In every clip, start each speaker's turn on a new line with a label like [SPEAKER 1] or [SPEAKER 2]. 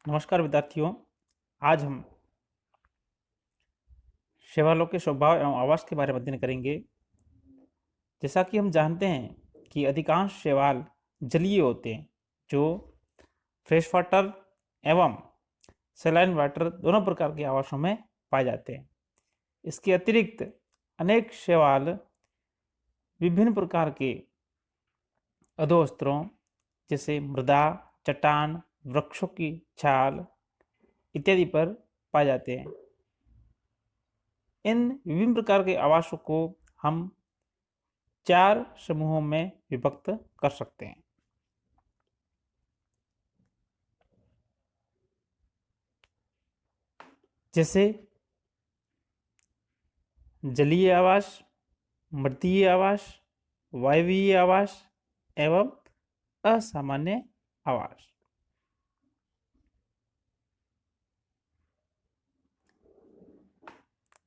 [SPEAKER 1] नमस्कार विद्यार्थियों। आज हम शैवालों के स्वभाव एवं आवास के बारे में अध्ययन करेंगे। जैसा कि हम जानते हैं कि अधिकांश शैवाल जलीय होते हैं, जो फ्रेश वाटर एवं सैलाइन वाटर दोनों प्रकार के आवासों में पाए जाते हैं। इसके अतिरिक्त अनेक शैवाल विभिन्न प्रकार के अधोस्तरों जैसे मृदा, चट्टान, वृक्षों की छाल इत्यादि पर पाए जाते हैं। इन विभिन्न प्रकार के आवासों को हम 4 समूहों में विभक्त कर सकते हैं। जैसे जलीय आवास, मृतीय आवास, वायवीय आवास एवं असामान्य आवास।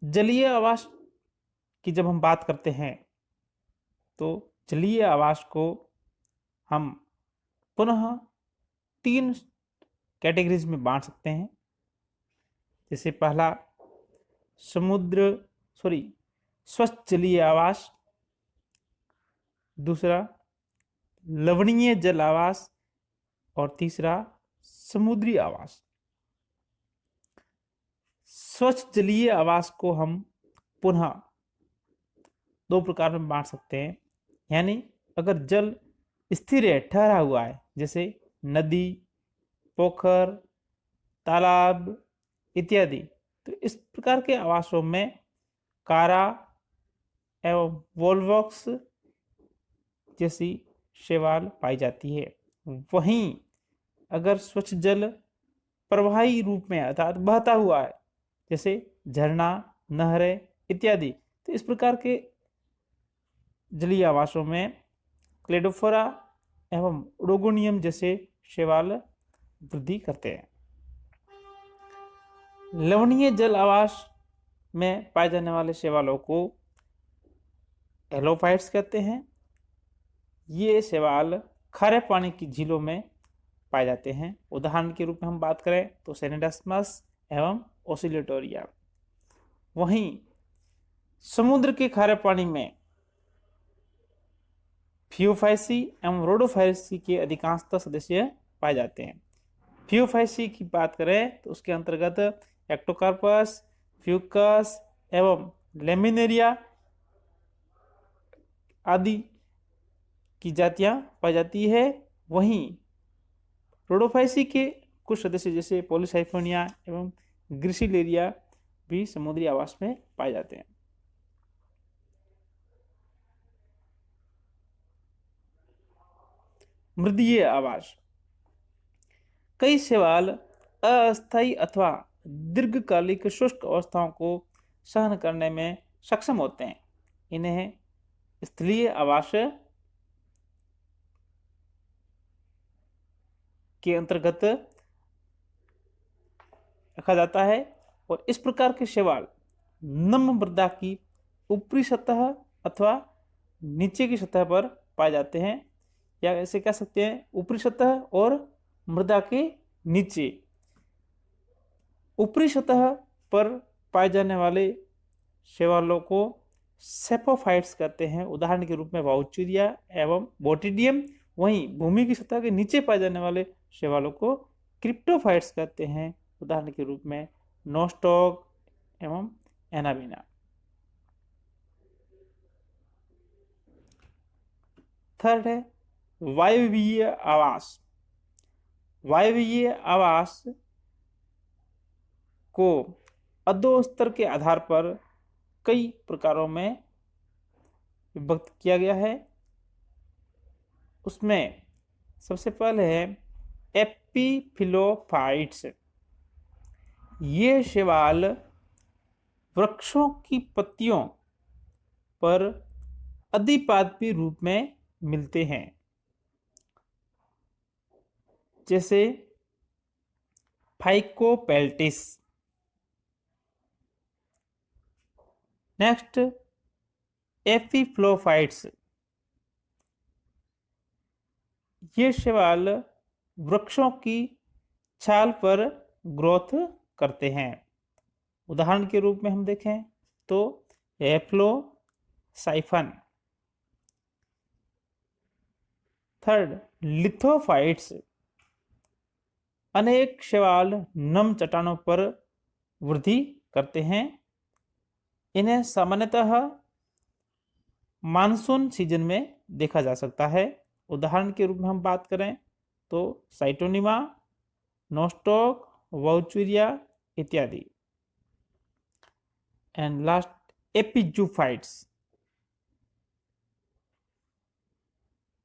[SPEAKER 1] जलीय आवास की जब हम बात करते हैं तो जलीय आवास को हम पुनः 3 कैटेगरीज में बांट सकते हैं। जैसे पहला स्वच्छ जलीय आवास, दूसरा लवणीय जल आवास और तीसरा समुद्री आवास। स्वच्छ जलीय आवास को हम पुनः 2 प्रकार में बांट सकते हैं। यानी अगर जल स्थिर है, ठहरा हुआ है, जैसे नदी, पोखर, तालाब इत्यादि, तो इस प्रकार के आवासों में कारा एवं वोल्वॉक्स जैसी शैवाल पाई जाती है। वहीं अगर स्वच्छ जल प्रवाही रूप में अर्थात बहता हुआ है, जैसे झरना, नहरें इत्यादि, तो इस प्रकार के जलीय आवासों में क्लेडोफोरा एवं रोगोनियम जैसे शैवाल वृद्धि करते हैं। लवणीय जल आवास में पाए जाने वाले शैवालों को एलोफाइट्स कहते हैं। ये शैवाल खारे पानी की झीलों में पाए जाते हैं। उदाहरण के रूप में हम बात करें तो सेनेडास्मस एवं ओसिलेटोरिया। वहीं समुद्र के खारे पानी में फियोफाइसी एवं रोडोफाइसी के अधिकांशतः सदस्य पाए जाते हैं। फियोफाइसी की बात करें तो उसके अंतर्गत एक्टोकार्पस, फ्यूकस एवं लेमिनेरिया आदि की जातियां पाई जाती है। वहीं रोडोफाइसी के कुछ सदस्य जैसे पॉलीसाइफोनिया एवं ग्रिसिलेरिया भी समुद्री आवास में पाए जाते हैं। मृदीय आवास। कई शैवाल अस्थायी अथवा दीर्घकालिक शुष्क अवस्थाओं को सहन करने में सक्षम होते हैं। इन्हें स्थलीय आवास के अंतर्गत रखा जाता है और इस प्रकार के शैवाल नम्य मृदा की ऊपरी सतह अथवा नीचे की सतह पर पाए जाते हैं, या ऐसे कह सकते हैं ऊपरी सतह और मृदा के नीचे। ऊपरी सतह पर पाए जाने वाले शैवालों को सेपोफाइट्स कहते हैं, उदाहरण के रूप में वाउचुरिया एवं बोटिडियम। वहीं भूमि की सतह के नीचे पाए जाने वाले शैवालों को क्रिप्टोफाइट्स कहते हैं, उदाहरण के रूप में नोस्टॉक एवं एनाबिना। थर्ड है वायवीय आवास। वायवीय आवास को अधोस्तर के आधार पर कई प्रकारों में विभक्त किया गया है। उसमें सबसे पहले है एपिफिलोफाइट्स। ये शैवाल वृक्षों की पत्तियों पर अधिपादपी रूप में मिलते हैं, जैसे फाइकोपेल्टिस। नेक्स्ट एपिफ्लोफाइट्स। ये शैवाल वृक्षों की छाल पर ग्रोथ करते हैं। उदाहरण के रूप में हम देखें तो एफ्लो साइफन। Third, lithophytes. अनेक शैवाल नम चट्टानों पर वृद्धि करते हैं। इन्हें सामान्यतः मानसून सीजन में देखा जा सकता है। उदाहरण के रूप में हम बात करें तो साइटोनिमा, नोस्टॉक, वाउचुरिया इत्यादि। And last, epizoophytes.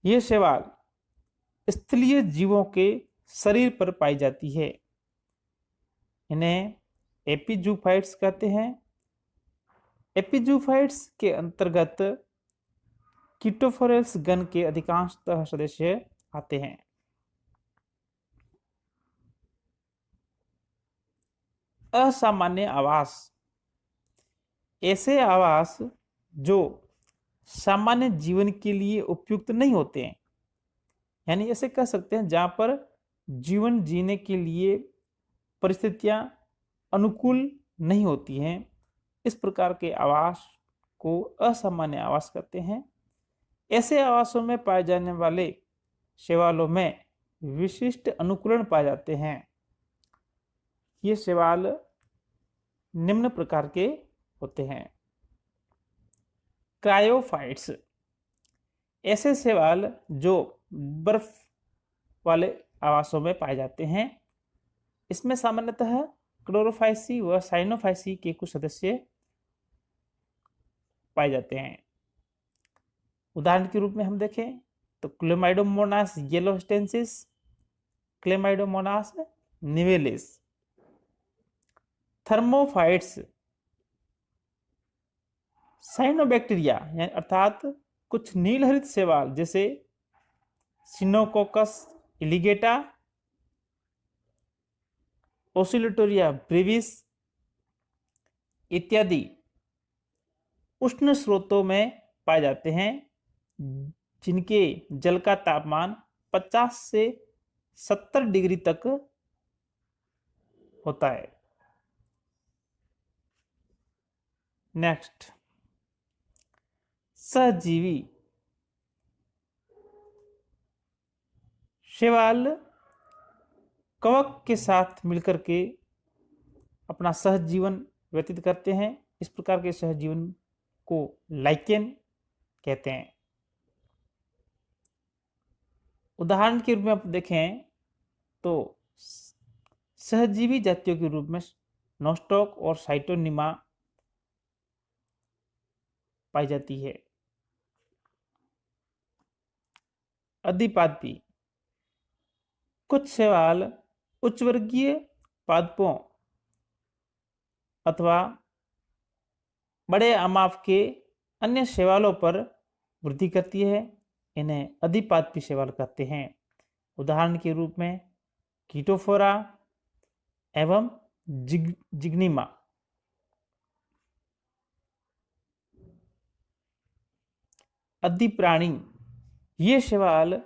[SPEAKER 1] ये शैवाल स्थलीय जीवों के शरीर पर पाई जाती है। इन्हें एपिजूफाइट्स कहते हैं। एपिजूफाइट्स के अंतर्गत कीटोफोरेल्स गण के अधिकांशतः सदस्य आते हैं। असामान्य आवास। ऐसे आवास जो सामान्य जीवन के लिए उपयुक्त नहीं होते हैं, यानी ऐसे कह सकते हैं जहां पर जीवन जीने के लिए परिस्थितियां अनुकूल नहीं होती हैं, इस प्रकार के आवास को असामान्य आवास कहते हैं। ऐसे आवासों में पाए जाने वाले शैवालों में विशिष्ट अनुकूलन पाए जाते हैं। ये शैवाल निम्न प्रकार के होते हैं। क्रायोफाइट्स। ऐसे शैवाल जो बर्फ वाले आवासों में पाए जाते हैं। इसमें सामान्यतः क्लोरोफाइसी व साइनोफाइसी के कुछ सदस्य पाए जाते हैं। उदाहरण के रूप में हम देखें तो क्लेमाइडोमोनास येलोस्टेंसिस, क्लेमाइडोमोनास निवेलिस। थर्मोफाइट्स। साइनोबैक्टीरिया अर्थात कुछ नीलहरित शैवाल जैसे सिनोकोकस इलिगेटा, ओसिलेटोरिया ब्रेविस इत्यादि उष्ण स्रोतों में पाए जाते हैं, जिनके जल का तापमान 50 से 70 डिग्री तक होता है। नेक्स्ट, सहजीवी। शैवाल कवक के साथ मिलकर के अपना सहजीवन व्यतीत करते हैं। इस प्रकार के सहजीवन को लाइकेन कहते हैं। उदाहरण के रूप में आप देखें तो सहजीवी जातियों के रूप में नोस्टॉक और साइटोनिमा पाई जाती है। अधिपादपी। कुछ शैवाल उच्च वर्गीय पादपों अथवा बड़े आमाप के अन्य शैवालों पर वृद्धि करती है। इन्हें अधिपादपी शैवाल कहते हैं। उदाहरण के रूप में कीटोफोरा एवं जिग्निमा। अधिप्राणी। ये शैवाल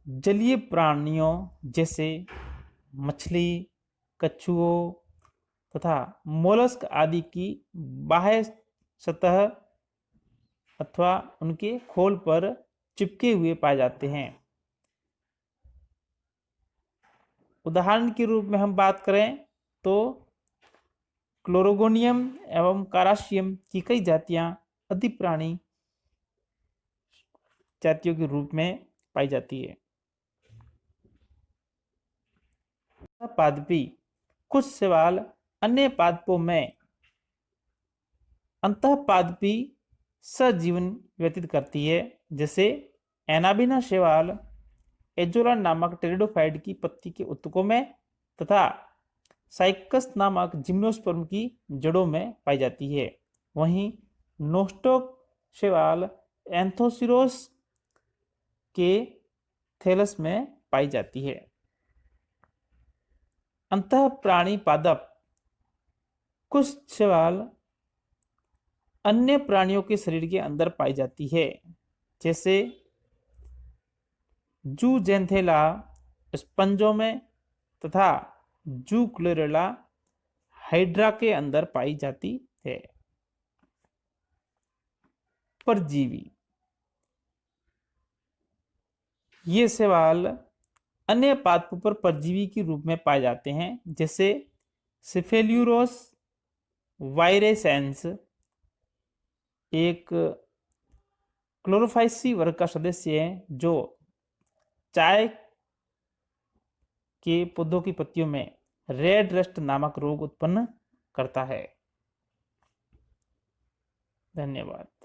[SPEAKER 1] जलीय प्राणियों जैसे मछली, कछुओं तथा मोलस्क आदि की बाह्य सतह अथवा उनके खोल पर चिपके हुए पाए जाते हैं। उदाहरण के रूप में हम बात करें तो क्लोरोगोनियम एवं कारासियम की कई जातियां अधिप्राणी जातियों के रूप में पाई जाती है। पादपी। कुछ शैवाल अन्य पादपों में अंतःपादपी सहजीवन व्यतीत करती है, जैसे एनाबिना शैवाल एजोला नामक टेरिडोफाइट की पत्ती के उत्तकों में तथा साइकस नामक जिम्नोस्पर्म की जड़ों में पाई जाती है। वहीं नोस्टोक शैवाल एंथोसिरोस के थैलस में पाई जाती है। अंतः प्राणी पादप। कुछ शैवाल अन्य प्राणियों के शरीर के अंदर पाई जाती है, जैसे जूजेंथेला स्पंजों में तथा जूक्लुरेला हाइड्रा के अंदर पाई जाती है। परजीवी, ये सवाल अन्य पादपों पर परजीवी के रूप में पाए जाते हैं, जैसे सिफेल्यूरोस वायरेसेंस एक क्लोरोफाइसी वर्ग का सदस्य है जो चाय के पौधों की पत्तियों में रेड रस्ट नामक रोग उत्पन्न करता है। धन्यवाद।